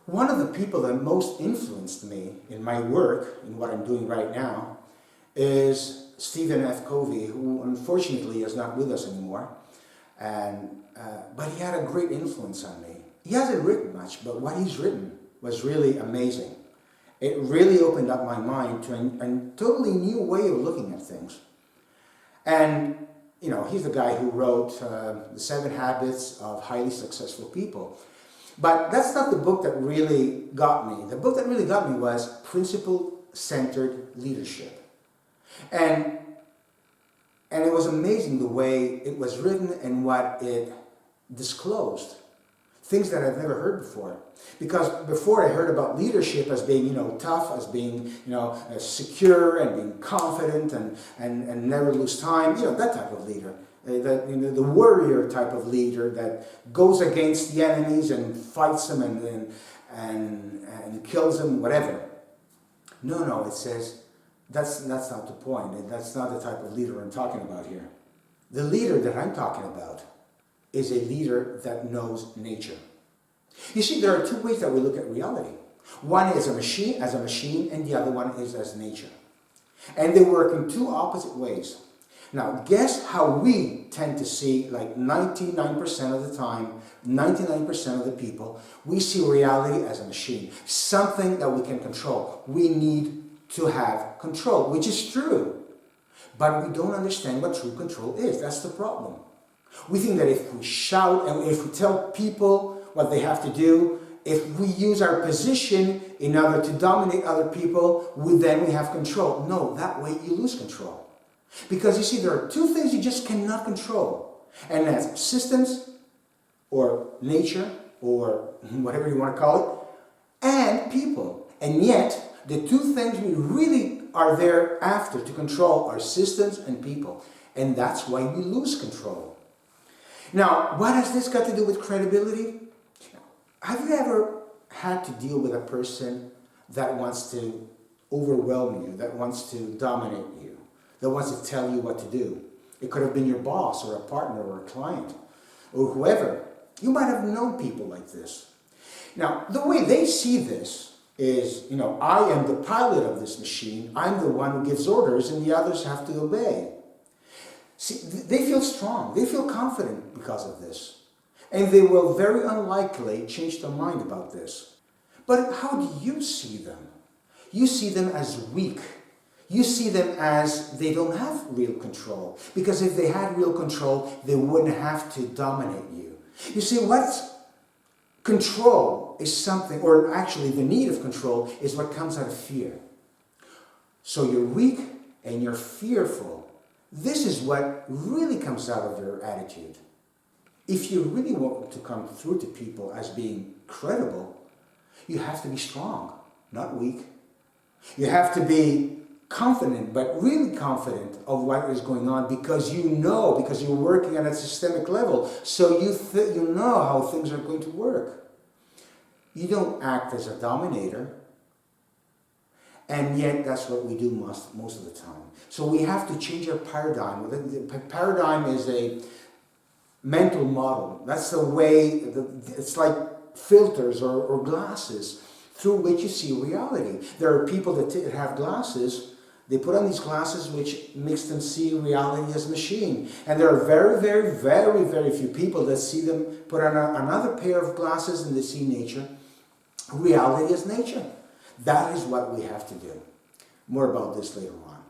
One of the people that most influenced me in my work, in what I'm doing right now, is Stephen F. Covey, who unfortunately is not with us anymore. But he had a great influence on me. He hasn't written much, but what he's written was really amazing. It really opened up my mind to a totally new way of looking at things. And, you know, he's the guy who wrote The 7 Habits of Highly Successful People. But that's not the book that really got me. The book that really got me was Principle-Centered Leadership. And it was amazing the way it was written and what it disclosed. Things that I've never heard before. Because before I heard about leadership as being, you know, tough, as being, you know, secure and being confident and never lose time, you know, that type of leader. The warrior type of leader that goes against the enemies and fights them and kills them, whatever. No, it says that's not the point. That's not the type of leader I'm talking about here. The leader that I'm talking about is a leader that knows nature. You see, there are two ways that we look at reality. One is as a machine, and the other one is as nature. And they work in two opposite ways. Now, guess how we tend to see, like 99% of the time, 99% of the people, we see reality as a machine. Something that we can control. We need to have control, which is true. But we don't understand what true control is. That's the problem. We think that if we shout and if we tell people what they have to do, if we use our position in order to dominate other people, then we have control. No, that way you lose control. Because you see, there are two things you just cannot control. And that's systems, or nature, or whatever you want to call it, and people. And yet, the two things we really are there after to control are systems and people. And that's why we lose control. Now, what has this got to do with credibility? Have you ever had to deal with a person that wants to overwhelm you, that wants to dominate you, that wants to tell you what to do? It could have been your boss or a partner or a client or whoever. You might have known people like this. Now, the way they see this is, you know, I am the pilot of this machine. I'm the one who gives orders and the others have to obey. See, they feel strong. They feel confident because of this. And they will very unlikely change their mind about this. But how do you see them? You see them as weak. You see them as they don't have real control. Because if they had real control, they wouldn't have to dominate you. You see, what's control is something, or actually the need of control is what comes out of fear. So you're weak and you're fearful. This is what really comes out of your attitude. If you really want to come through to people as being credible, you have to be strong, not weak. You have to be confident, but really confident of what is going on because you know, because you're working at a systemic level. So you know how things are going to work. You don't act as a dominator. And yet that's what we do most of the time. So we have to change our paradigm. The paradigm is a mental model. That's the way, it's like filters or glasses through which you see reality. There are people that have glasses, they put on these glasses which makes them see reality as a machine. And there are very, very, very, very few people that see them put on another pair of glasses and they see nature, reality as nature. That is what we have to do. More about this later on.